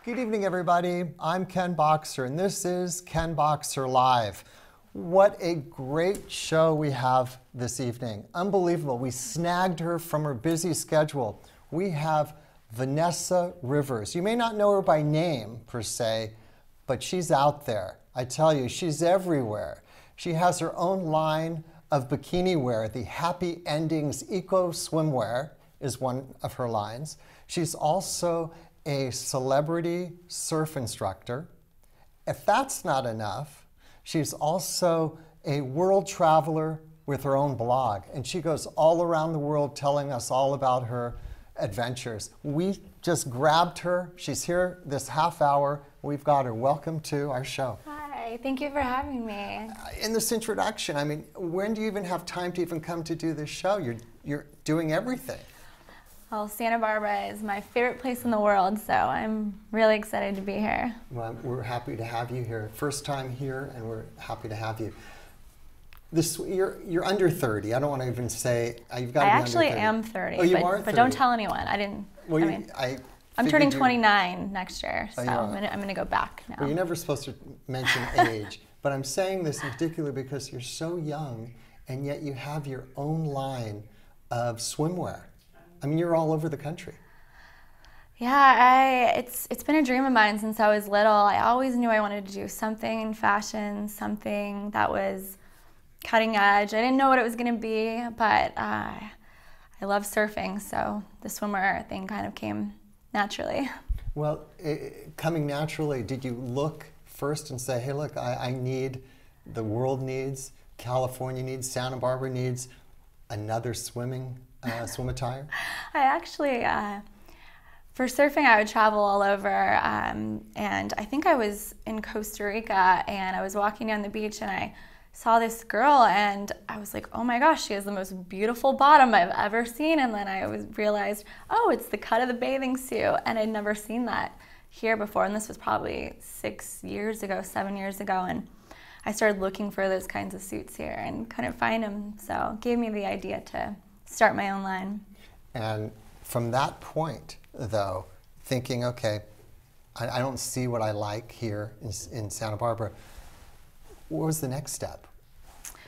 Good evening, everybody. I'm Ken Boxer, and this is Ken Boxer Live. What a great show we have this evening. Unbelievable. We snagged her from her busy schedule. We have Vanessa Rivers. You may not know her by name, per se, but she's out there. I tell you, she's everywhere. She has her own line of bikini wear. The Happy Endings Eco Swimwear is one of her lines. She's also a celebrity surf instructor. If that's not enough, she's also a world traveler with her own blog, and she goes all around the world telling us all about her adventures. We just grabbed her. She's here this half hour. We've got her. Welcome to our show. Hi, thank you for having me. In this introduction, I mean, when do you even have time to even come to do this show? You're doing everything. Well, Santa Barbara is my favorite place in the world, so I'm really excited to be here. Well, we're happy to have you here. First time here, and we're happy to have you. You're under 30. I don't want to even say you've got to be under 30. I actually am 30, oh, you are 30. But don't tell anyone. I didn't. Well, I'm turning 29 next year, so I'm gonna go back now. Well, you're never supposed to mention age, but I'm saying this in particular because you're so young, and yet you have your own line of swimwear. I mean, you're all over the country. Yeah, it's been a dream of mine since I was little. I always knew I wanted to do something in fashion, something that was cutting edge. I didn't know what it was going to be, but I love surfing, so the swimwear thing kind of came naturally. Well, coming naturally, did you look first and say, hey, look, the world needs, California needs, Santa Barbara needs another swim attire? I actually, for surfing, I would travel all over, and I think I was in Costa Rica, and I was walking down the beach, and I saw this girl, and I was like, oh my gosh, she has the most beautiful bottom I've ever seen, and then I realized, oh, it's the cut of the bathing suit, and I'd never seen that here before, and this was probably 7 years ago, and I started looking for those kinds of suits here and couldn't find them, so it gave me the idea to start my own line. And from that point, though, thinking, okay, I don't see what I like here in Santa Barbara, what was the next step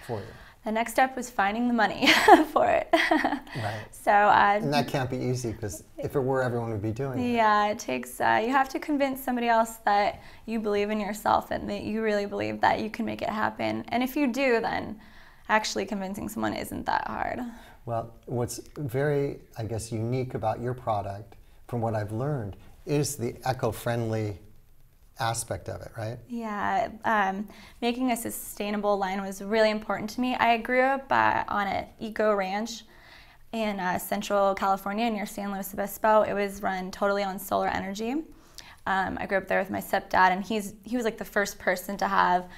for you? The next step was finding the money for it. Right. So, and that can't be easy, because if it were, everyone would be doing it. Yeah, it takes, you have to convince somebody else that you believe in yourself and that you really believe that you can make it happen. And if you do, then actually convincing someone isn't that hard. Well, what's very, I guess, unique about your product, from what I've learned, is the eco-friendly aspect of it, right? Yeah, making a sustainable line was really important to me. I grew up on an eco ranch in Central California near San Luis Obispo. It was run totally on solar energy. I grew up there with my stepdad, and he was like the first person to have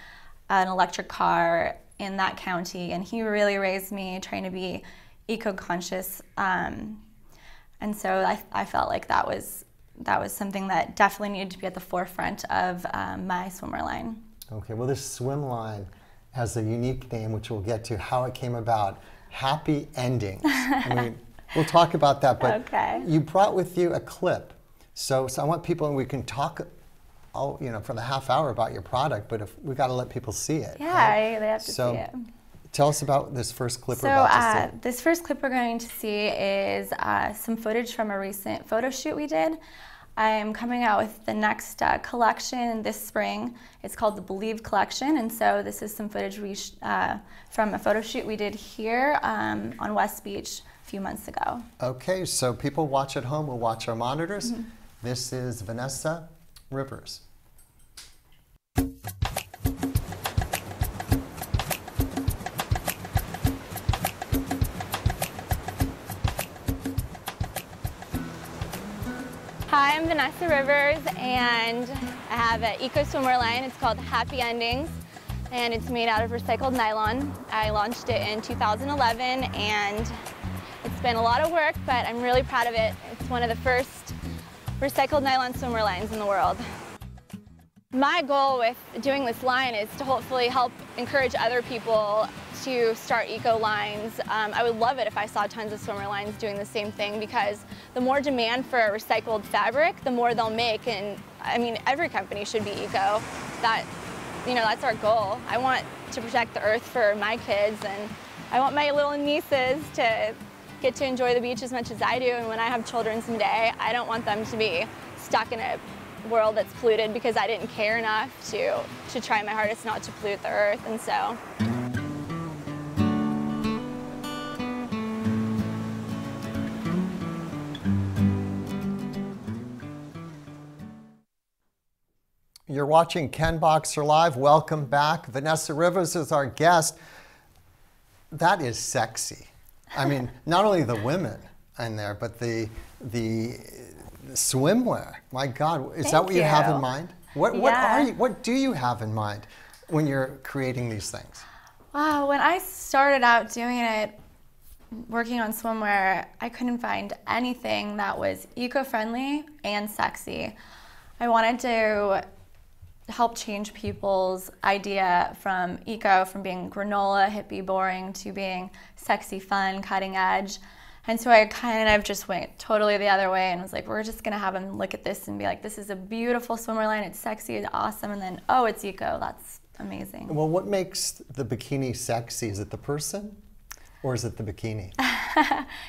an electric car in that county, and he really raised me trying to be eco-conscious, and so I felt like that was something that definitely needed to be at the forefront of my swimwear line. Okay, well, this swim line has a unique name, which we'll get to how it came about. Happy Endings. I mean, we'll talk about that, but okay. You brought with you a clip, so I want people, and we can talk for the half hour about your product, but we got to let people see it. Yeah, right? they have to see it. Tell us about this first clip we're about to see. This first clip we're going to see is some footage from a recent photo shoot we did. I'm coming out with the next collection this spring. It's called the Believe Collection, and so this is some footage from a photo shoot we did here on West Beach a few months ago. Okay, so people watch at home will watch our monitors. Mm-hmm. This is Vanessa Rivers. Hi, I'm Vanessa Rivers, and I have an eco swimwear line. It's called Happy Endings, and it's made out of recycled nylon. I launched it in 2011, and it's been a lot of work, but I'm really proud of it. It's one of the first recycled nylon swimwear lines in the world. My goal with doing this line is to hopefully help encourage other people to start eco lines. I would love it if I saw tons of swimwear lines doing the same thing, because the more demand for recycled fabric, the more they'll make, and I mean, every company should be eco. That, you know, that's our goal. I want to protect the earth for my kids, and I want my little nieces to get to enjoy the beach as much as I do. And when I have children someday, I don't want them to be stuck in a world that's polluted because I didn't care enough to try my hardest not to pollute the earth. And so. You're watching Ken Boxer Live. Welcome back. Vanessa Rivers is our guest. That is sexy. I mean, not only the women in there, but the swimwear. My God, is that what you have in mind? What do you have in mind when you're creating these things? Wow, when I started out doing it, working on swimwear, I couldn't find anything that was eco-friendly and sexy. I wanted to help change people's idea from eco, from being granola, hippie, boring, to being sexy, fun, cutting edge. And so I kind of just went totally the other way and was like, we're just gonna have them look at this and be like, this is a beautiful swimwear line, it's sexy, it's awesome, and then, oh, it's eco, that's amazing. Well, what makes the bikini sexy? Is it the person or is it the bikini?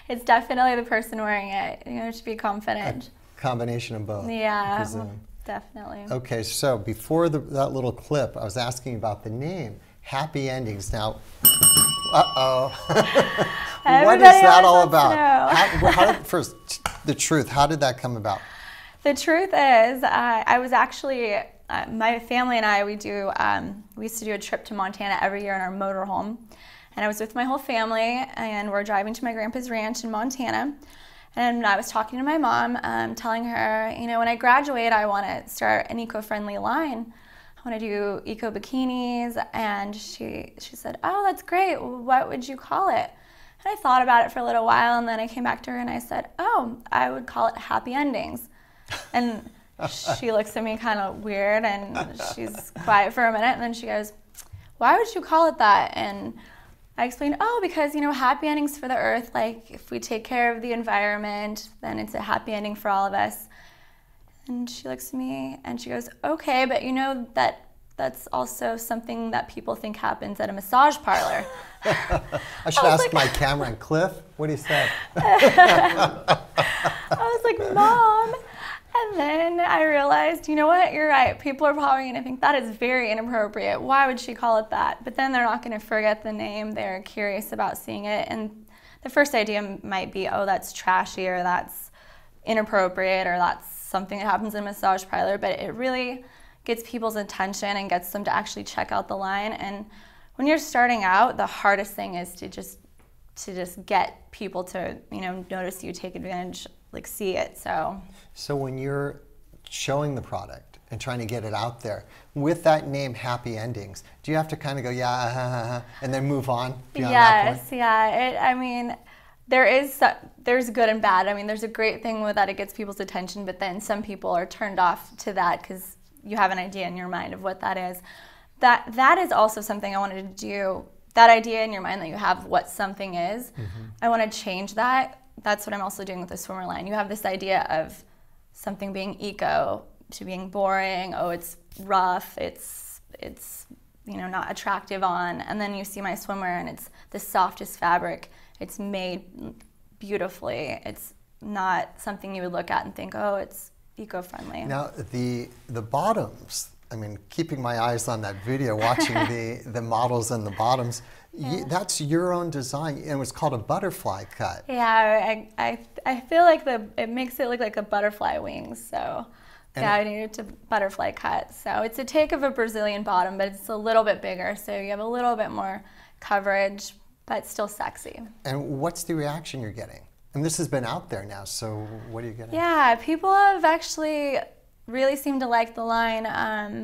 It's definitely the person wearing it. You know, to be confident. A combination of both, yeah. I presume. Definitely. Okay, so before that little clip, I was asking about the name, Happy Endings. Now, what is that all about? First, the truth, how did that come about? The truth is, I was actually, my family and I, we used to do a trip to Montana every year in our motorhome. And I was with my whole family, and we're driving to my grandpa's ranch in Montana. And I was talking to my mom, telling her, you know, when I graduate, I want to start an eco-friendly line. I want to do eco bikinis. And she said, oh, that's great. What would you call it? And I thought about it for a little while, and then I came back to her and I said, oh, I would call it Happy Endings. And she looks at me kind of weird, and she's quiet for a minute, and then she goes, why would you call it that? And I explained, oh, because, you know, happy endings for the earth, like if we take care of the environment, then it's a happy ending for all of us. And she looks at me and she goes, okay, but you know that's also something that people think happens at a massage parlor. I should ask my camera and Cliff, what do you say? I was like, Mom. And then I realized, you know what, you're right. People are probably going to think that is very inappropriate. Why would she call it that? But then they're not going to forget the name. They're curious about seeing it. And the first idea might be, oh, that's trashy, or that's inappropriate, or that's something that happens in a massage parlor. But it really gets people's attention and gets them to actually check out the line. And when you're starting out, the hardest thing is to just get people to, you know, notice you, take advantage, like see it. So when you're showing the product and trying to get it out there with that name, Happy Endings, do you have to kind of go, yeah, and then move on beyond that point? Yes, yeah. I mean, there's good and bad. I mean, there's a great thing with that, it gets people's attention, but then some people are turned off to that because you have an idea in your mind of what that is. That is also something I wanted to do. That idea in your mind that you have what something is, I want to change that. That's what I'm also doing with the swimmer line. You have this idea of something being eco to being boring. Oh, it's rough. It's you know, not attractive on. And then you see my swimwear, and it's the softest fabric. It's made beautifully. It's not something you would look at and think, oh, it's eco-friendly. Now the bottoms. I mean, keeping my eyes on that video, watching the models and the bottoms. Yeah. That's your own design, and it was called a butterfly cut. Yeah, I feel like it makes it look like a butterfly wings, so yeah, I needed to butterfly cut. So it's a take of a Brazilian bottom, but it's a little bit bigger, so you have a little bit more coverage, but still sexy. And what's the reaction you're getting? And this has been out there now, so what are you getting? Yeah, people have actually really seemed to like the line.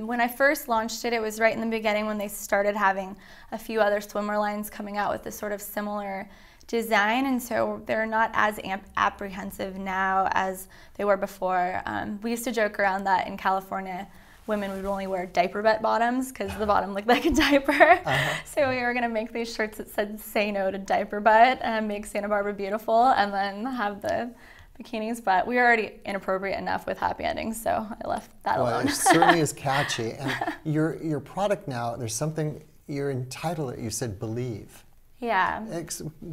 When I first launched it, it was right in the beginning when they started having a few other swimwear lines coming out with this sort of similar design, and so they're not as apprehensive now as they were before. We used to joke around that in California, women would only wear diaper butt bottoms because the bottom looked like a diaper. So we were going to make these shirts that said "Say no to diaper butt" and make Santa Barbara beautiful, and then have the bikinis, but we were already inappropriate enough with happy endings, so I left that alone. It certainly is catchy. And your product now, there's something, you're entitled it, you said Believe. Yeah.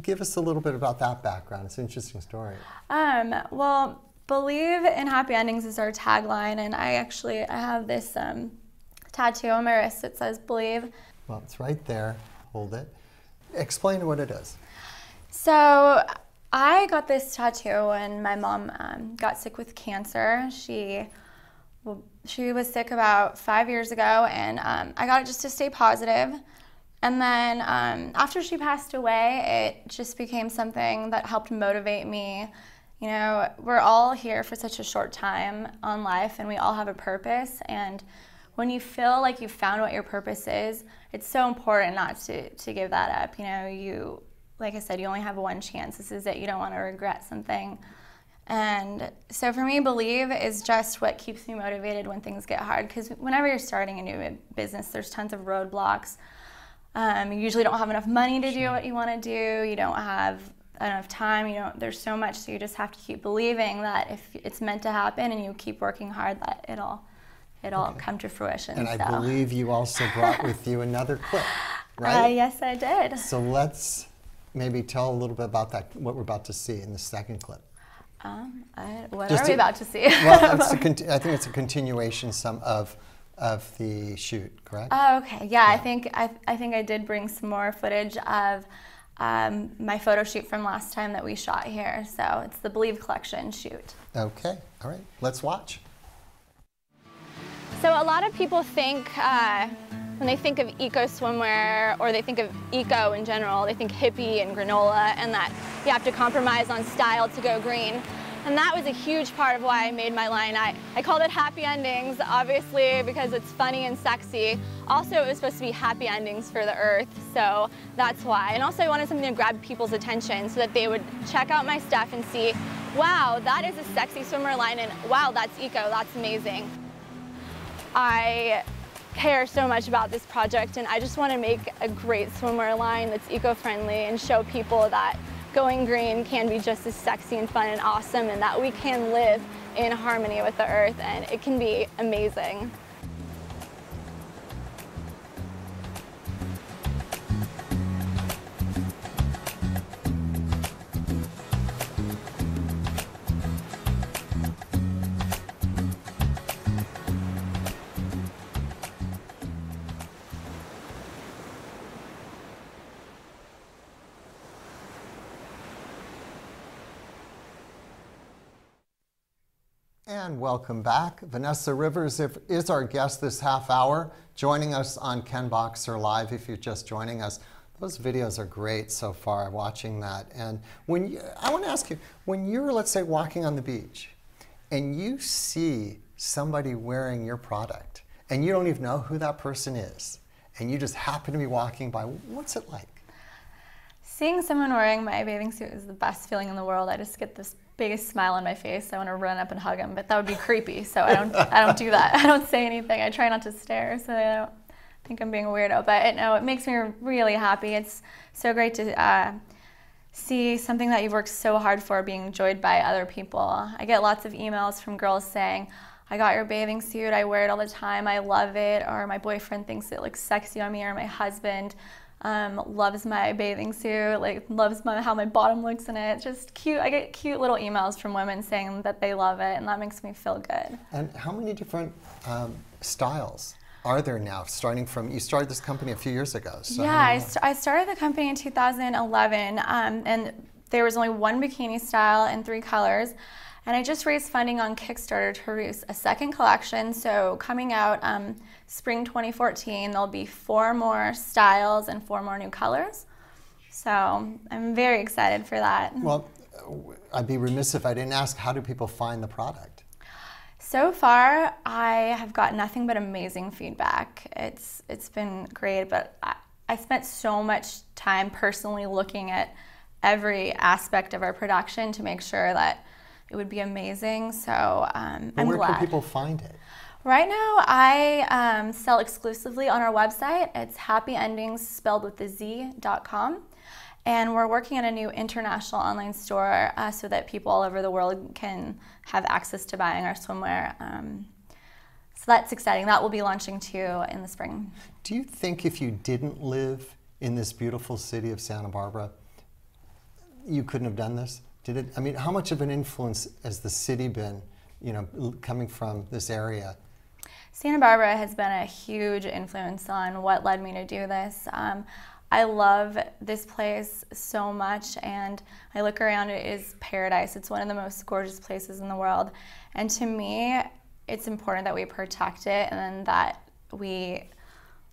Give us a little bit about that background. It's an interesting story. Well, Believe in happy endings is our tagline, and I have this tattoo on my wrist that says Believe. Well, it's right there. Hold it. Explain what it is. So I got this tattoo when my mom got sick with cancer. She was sick about 5 years ago, and I got it just to stay positive. And then after she passed away, it just became something that helped motivate me. You know, we're all here for such a short time on life, and we all have a purpose. And when you feel like you've found what your purpose is, it's so important not to give that up. You know, like I said, you only have one chance. This is it. You don't want to regret something. And so for me, Believe is just what keeps me motivated when things get hard. Because whenever you're starting a new business, there's tons of roadblocks. You usually don't have enough money to do what you want to do. You don't have enough time. There's so much, so you just have to keep believing that if it's meant to happen and you keep working hard, that it'll come to fruition. And I believe you also brought with you another clip, right? Yes, I did. So let's maybe tell a little bit about that, what we're about to see in the second clip. What are we about to see? Well, I think it's a continuation of the shoot, correct? Oh, okay. Yeah, I think I did bring some more footage of my photo shoot from last time that we shot here. So it's the Believe collection shoot. Okay. All right. Let's watch. So a lot of people think, when they think of eco swimwear, or they think of eco in general, they think hippie and granola, and that you have to compromise on style to go green. And that was a huge part of why I made my line. I called it Happy Endings, obviously because it's funny and sexy. Also, it was supposed to be happy endings for the earth, so that's why. And also I wanted something to grab people's attention so that they would check out my stuff and see, wow, that is a sexy swimwear line, and wow, that's eco, that's amazing. I care so much about this project, and I just want to make a great swimwear line that's eco-friendly and show people that going green can be just as sexy and fun and awesome, and that we can live in harmony with the earth, and it can be amazing. And welcome back. Vanessa Rivers is our guest this half hour, joining us on Ken Boxer Live if you're just joining us. Those videos are great so far, watching that. And I want to ask you, when you're, let's say, walking on the beach and you see somebody wearing your product and you don't even know who that person is and you just happen to be walking by, what's it like? Seeing someone wearing my bathing suit is the best feeling in the world. I just get this biggest smile on my face. I want to run up and hug him, but that would be creepy, so I don't do that. I don't say anything. I try not to stare so they don't think I'm being a weirdo, but it makes me really happy. It's so great to see something that you've worked so hard for being enjoyed by other people. I get lots of emails from girls saying, I got your bathing suit, I wear it all the time, I love it, or my boyfriend thinks it looks sexy on me, or my husband loves my bathing suit, loves how my bottom looks in it. Just cute. I get cute little emails from women saying that they love it, and that makes me feel good. And how many different styles are there now, starting from, you started this company a few years ago? So yeah, I started the company in 2011, and there was only one bikini style in 3 colors. And I just raised funding on Kickstarter to release a second collection. So coming out spring 2014, there'll be 4 more styles and 4 more new colors. So I'm very excited for that. Well, I'd be remiss if I didn't ask, how do people find the product? So far, I have got nothing but amazing feedback. It's been great, but I spent so much time personally looking at every aspect of our production to make sure that it would be amazing, so I'm glad. Where can people find it? Right now, I sell exclusively on our website. It's happyendings, spelled with the Z.com. And we're working on a new international online store so that people all over the world can have access to buying our swimwear. So that's exciting. That will be launching too in the spring. Do you think if you didn't live in this beautiful city of Santa Barbara, you couldn't have done this? Did it? I mean, how much of an influence has the city been, you know, coming from this area? Santa Barbara has been a huge influence on what led me to do this. I love this place so much, and I look around, it is paradise. It's one of the most gorgeous places in the world. And to me, it's important that we protect it and that we,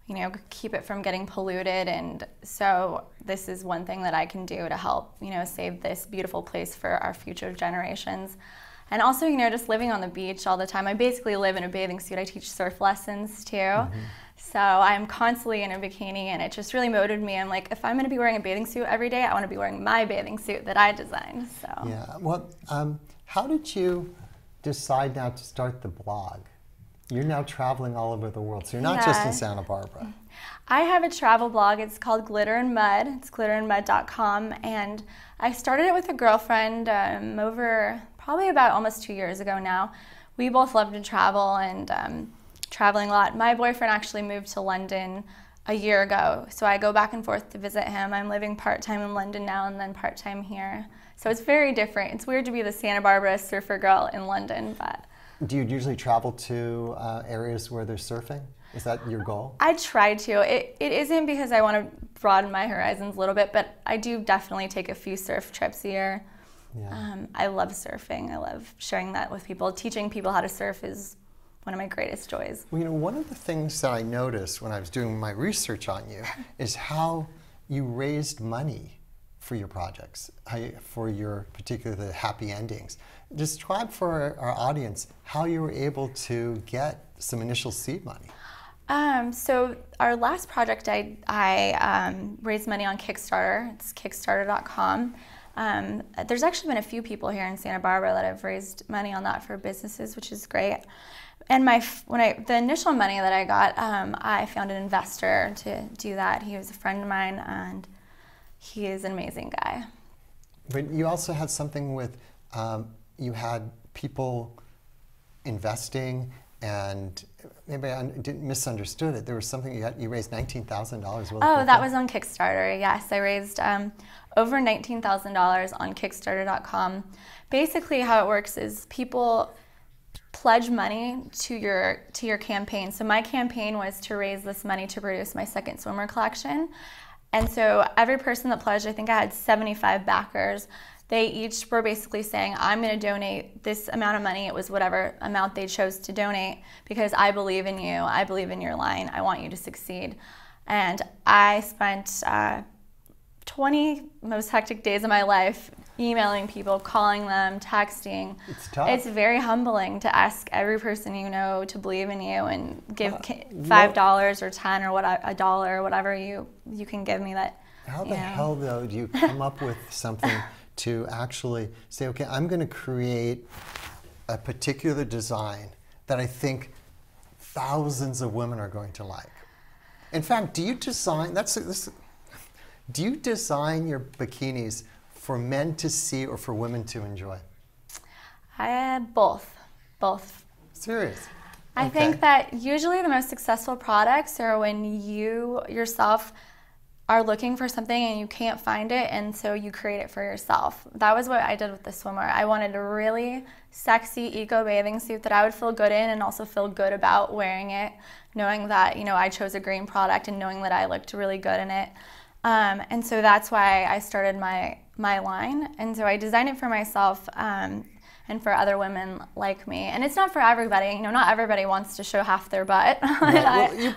you know, keep it from getting polluted. And so this is one thing that I can do to help, you know, save this beautiful place for our future generations. And also, you know, just living on the beach all the time. I basically live in a bathing suit. I teach surf lessons too. Mm-hmm. So I'm constantly in a bikini, and it just really motivated me. I'm like, if I'm going to be wearing a bathing suit every day, I want to be wearing my bathing suit that I designed. So yeah. Well, how did you decide now to start the blog? You're now traveling all over the world, so you're not just in Santa Barbara. I have a travel blog. It's called Glitter and Mud. It's glitterandmud.com, and I started it with a girlfriend over probably about almost 2 years ago now. We both love to travel and traveling a lot. My boyfriend actually moved to London a year ago, so I go back and forth to visit him. I'm living part-time in London now and then part-time here. So it's very different. It's weird to be the Santa Barbara surfer girl in London, but... Do you usually travel to areas where there's surfing? Is that your goal? I try to. It isn't because I want to broaden my horizons a little bit, but I do definitely take a few surf trips a year. Yeah. I love surfing. I love sharing that with people. Teaching people how to surf is one of my greatest joys. Well, you know, one of the things that I noticed when I was doing my research on you is how you raised money for your projects, for your particular happy endings. Describe for our audience how you were able to get some initial seed money. So our last project, I raised money on Kickstarter. It's kickstarter.com. There's actually been a few people here in Santa Barbara that have raised money on that for businesses, which is great. And the initial money that I got, I found an investor to do that. He was a friend of mine, and he is an amazing guy. But you also had something with, you had people investing, and maybe I misunderstood it. There was something you raised $19,000. Oh, that was on Kickstarter. Yes, I raised over $19,000 on Kickstarter.com. Basically, how it works is people pledge money to your campaign. So my campaign was to raise this money to produce my second swimwear collection. And so every person that pledged, I think I had 75 backers. They each were basically saying, I'm going to donate this amount of money. It was whatever amount they chose to donate because I believe in you. I believe in your line. I want you to succeed. And I spent 20 most hectic days of my life emailing people, calling them, texting. It's tough. It's very humbling to ask every person you know to believe in you and give $5 or 10 or a dollar or whatever you can give me. That. How the hell though do you come up with something to actually say, okay, I'm going to create a particular design that I think thousands of women are going to like? In fact, do you design do you design your bikinis for men to see or for women to enjoy? Both. Serious? I think that usually the most successful products are when you yourself are looking for something and you can't find it, and so you create it for yourself. That was what I did with the swimwear. I wanted a really sexy eco bathing suit that I would feel good in and also feel good about wearing it, knowing that, you know, I chose a green product and knowing that I looked really good in it. And so that's why I started my line. And so I designed it for myself and for other women like me. And it's not for everybody. You know, not everybody wants to show half their butt. Right.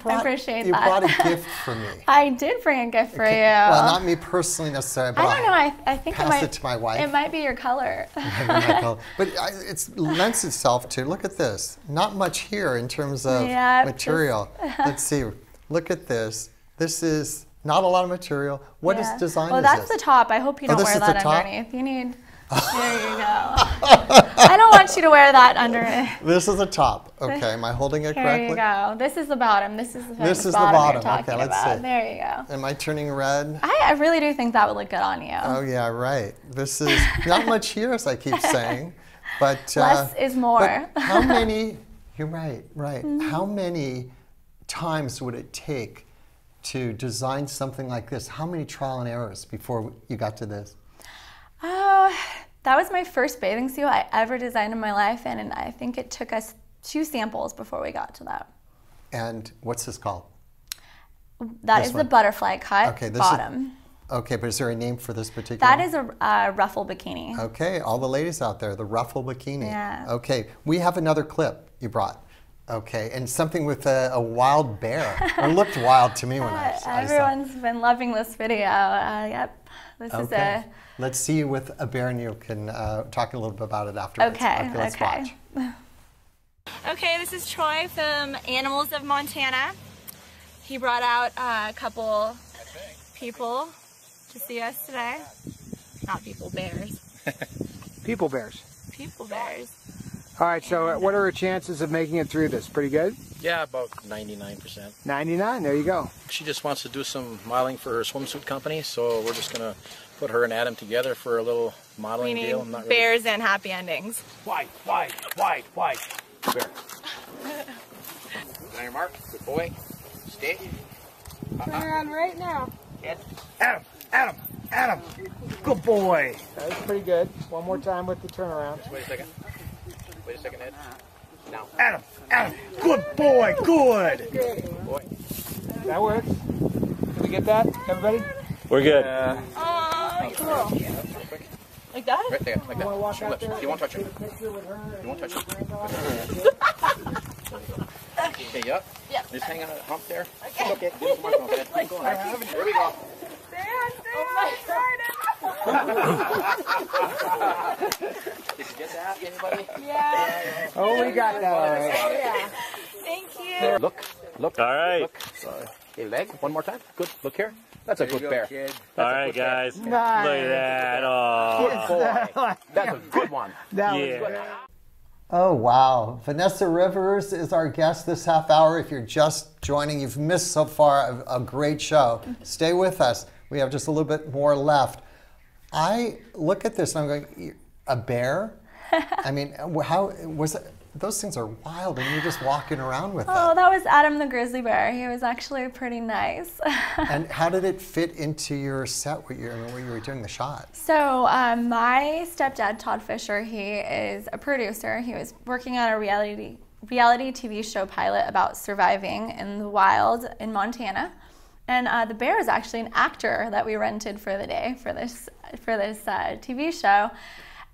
Well, I appreciate that. You brought a gift for me. I did bring a gift for you. Well, not me personally necessarily, but I don't know. I think pass it to my wife. It might be your color. But it lends itself to, look at this. Not much here in terms of material. Let's see. Look at this. This is not a lot of material. What is design? Well, that's the top. I hope you don't wear that underneath. You need There you go. I don't want you to wear that under it. This is the top. Okay, am I holding it correctly? There you go. This is the bottom. This is the This is the bottom. bottom. Okay, let's see. There you go. Am I turning red? I really do think that would look good on you. Oh yeah, right. This is not much here, as I keep saying, but less is more. But how many? You're right. Right. How many times would it take to design something like this? How many trial and errors before you got to this? Oh, that was my first bathing suit I ever designed in my life, and I think it took us 2 samples before we got to that. And what's this called? That is the butterfly cut okay, bottom. Okay, but is there a name for this particular? That is a ruffle bikini. Okay, all the ladies out there, the ruffle bikini. Yeah. Okay, we have another clip you brought. Okay, and something with a wild bear. It looked wild to me when I saw it. Everyone's been loving this video. Yep, this is a... Let's see you with a bear, and you can talk a little bit about it afterwards. Okay, let's watch. Okay, this is Troy from Animals of Montana. He brought out a couple people to see us today. Not people, bears. People bears. People bears. All right, so what are our chances of making it through this? Pretty good? Yeah, about 99%. 99, there you go. She just wants to do some modeling for her swimsuit company, so we're just going to put her and Adam together for a little modeling deal. I'm not really... Bears and happy endings. White. Bear. On your mark. Good boy. Stay. Turn around right now. Adam. Good boy. That was pretty good. One more time with the turnaround. Just wait a second. Ed. Now. Adam. Good boy. Good. Boy. That works. Can we get that, everybody? We're good. Oh, cool. Like that? Right there, like that. Want to walk Show out lips. there You won't touch and it. take a picture with her? You won't touch it. Okay, yep. Yeah. Just hang on a hump there. Okay. Okay. Give us more Ed. Keep going. There we go. Did you get that, anybody? Yeah. Oh, we got that all right. Oh, yeah. Thank you. Look. All right. Look. Okay, leg. One more time. Good. Look here. That's a good bear. All right, guys. Nice. Look at that. Oh. Good boy. That's a good one. That was Yeah. good. Oh, wow. Vanessa Rivers is our guest this half hour. If you're just joining, you've missed so far a great show. Stay with us. We have just a little bit more left. I look at this and I'm going, a bear? I mean, how was it? Those things are wild, and you're just walking around with them. Oh, that was Adam the grizzly bear. He was actually pretty nice. And how did it fit into your set where you were doing the shots? So my stepdad, Todd Fisher, he is a producer. He was working on a reality TV show pilot about surviving in the wild in Montana. And the bear is actually an actor that we rented for the day for this TV show.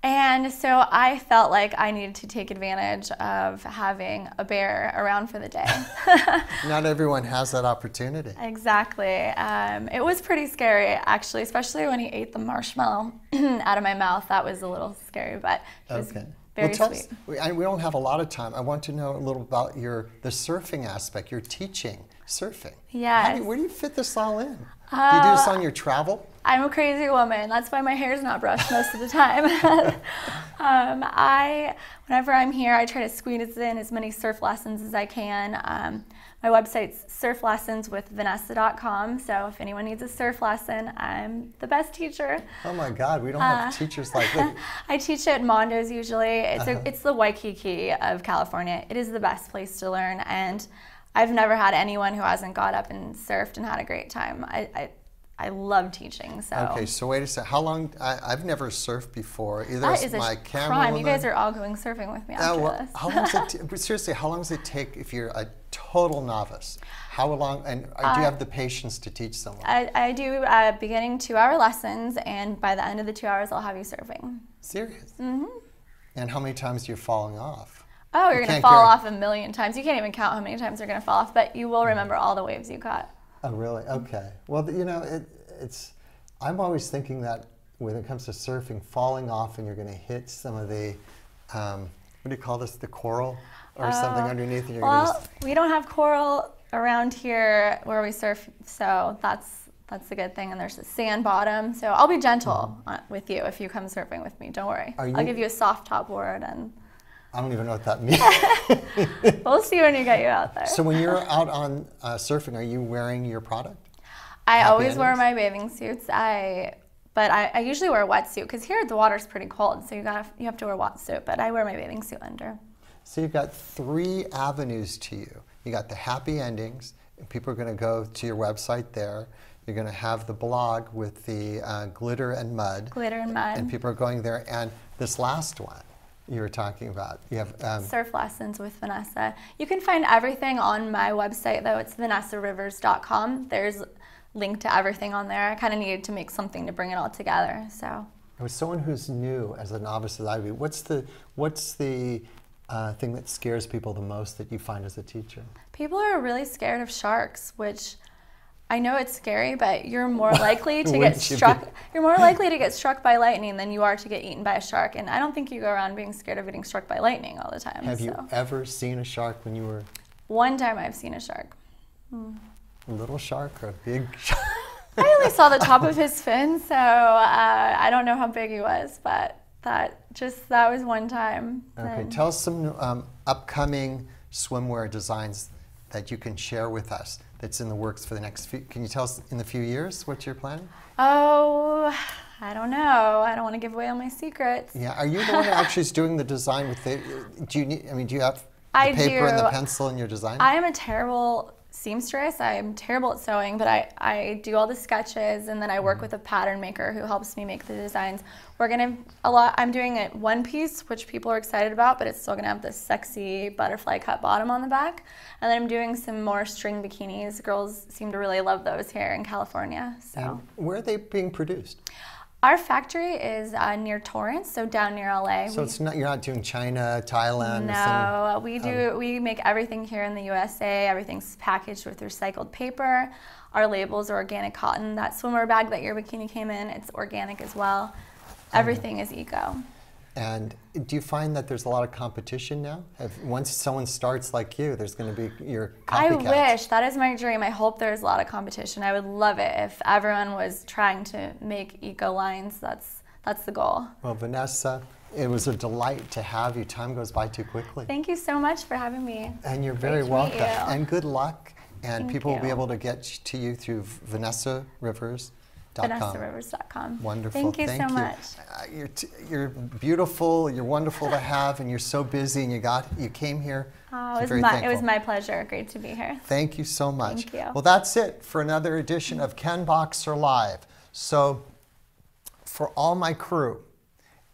And so I felt like I needed to take advantage of having a bear around for the day. Not everyone has that opportunity. Exactly. It was pretty scary, actually, especially when he ate the marshmallow out of my mouth. That was a little scary, but it was very sweet. We don't have a lot of time. I want to know a little about the surfing aspect. You're teaching surfing. Yes. Where do you fit this all in? Do you do this on your travel? I'm a crazy woman. That's why my hair's not brushed most of the time. Whenever I'm here, I try to squeeze in as many surf lessons as I can. My website's surflessonswithvanessa.com, so if anyone needs a surf lesson, I'm the best teacher. Oh my God, we don't have teachers like that. I teach at Mondo's usually. It's the Waikiki of California. It is the best place to learn, and I've never had anyone who hasn't got up and surfed and had a great time. I love teaching. So okay, so wait a second. How long? I've never surfed before. Either that is my a camera crime. woman. You guys are all going surfing with me after this. How long does it? Seriously, how long does it take if you're a total novice? How long? And do you have the patience to teach someone? I do beginning 2-hour lessons, and by the end of the 2 hours, I'll have you surfing. Serious? Mm-hmm. And how many times are you falling off? Oh, you're going to fall off a million times. You can't even count how many times you're going to fall off, but you will remember all the waves you caught. Oh, really? Okay. Well, you know, it's. I'm always thinking that when it comes to surfing, falling off and you're going to hit some of the, what do you call this, the coral or something underneath. And you're well, we don't have coral around here where we surf, so that's That's the good thing. And there's a sand bottom. So I'll be gentle with you if you come surfing with me. Don't worry. I'll give you a soft top board, and I don't even know what that means. we'll see when you get you out there. So when you're out on surfing, are you wearing your product? I always wear my bathing suits. But I usually wear a wetsuit because here the water's pretty cold, so you have to wear a wetsuit. But I wear my bathing suit under. So you've got 3 avenues to you. You got the happy endings, and people are going to go to your website there. You're going to have the blog with the glitter and mud. Glitter and mud. And people are going there. And this last one you were talking about, you have surf lessons with Vanessa. You can find everything on my website, though. It's vanessarivers.com. There's link to everything on there. I kind of needed to make something to bring it all together. So. With someone who's new as a novice at Ivy, what's the thing that scares people the most that you find as a teacher? People are really scared of sharks, which I know it's scary, but you're more likely to get struck. You're more likely to get struck by lightning than you are to get eaten by a shark. And I don't think you go around being scared of getting struck by lightning all the time. Have you ever seen a shark when you were? One time I've seen a shark. A little shark or a big shark? I only saw the top of his fin, so I don't know how big he was, but that was one time. Okay, tell us some upcoming swimwear designs that you can share with us that's in the works for the next few. Can you tell us in the few years what you're planning? Oh, I don't know. I don't want to give away all my secrets. Yeah, are you the one who actually is doing the design with the? Do you have the paper and the pencil in your design? I am a terrible seamstress. I'm terrible at sewing, but I do all the sketches, and then I work with a pattern maker who helps me make the designs. I'm doing it one piece, which people are excited about, but it's still gonna have this sexy butterfly cut bottom on the back. And then I'm doing some more string bikinis. Girls seem to really love those here in California. So. And where are they being produced? Our factory is near Torrance, so down near LA. So you're not doing China, Thailand? No, we make everything here in the USA. Everything's packaged with recycled paper. Our labels are organic cotton. That swimwear bag that your bikini came in, it's organic as well. Everything is eco. And do you find that there's a lot of competition now? Once someone starts like you, there's going to be your copycats. I wish. That is my dream. I hope there's a lot of competition. I would love it if everyone was trying to make eco lines. That's the goal. Well, Vanessa, it was a delight to have you. Time goes by too quickly. Thank you so much for having me. And you're very welcome. And good luck. And Thank people you. will be able to get to you through Vanessa Rivers. VanessaRivers.com. Wonderful. Thank you so much. You're beautiful. You're wonderful to have, and you're so busy. And you came here. Oh, it was my pleasure. Great to be here. Thank you so much. Thank you. Well, that's it for another edition of Ken Boxer Live. So, for all my crew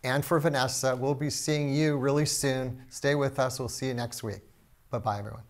and for Vanessa, we'll be seeing you really soon. Stay with us. We'll see you next week. Bye-bye, everyone.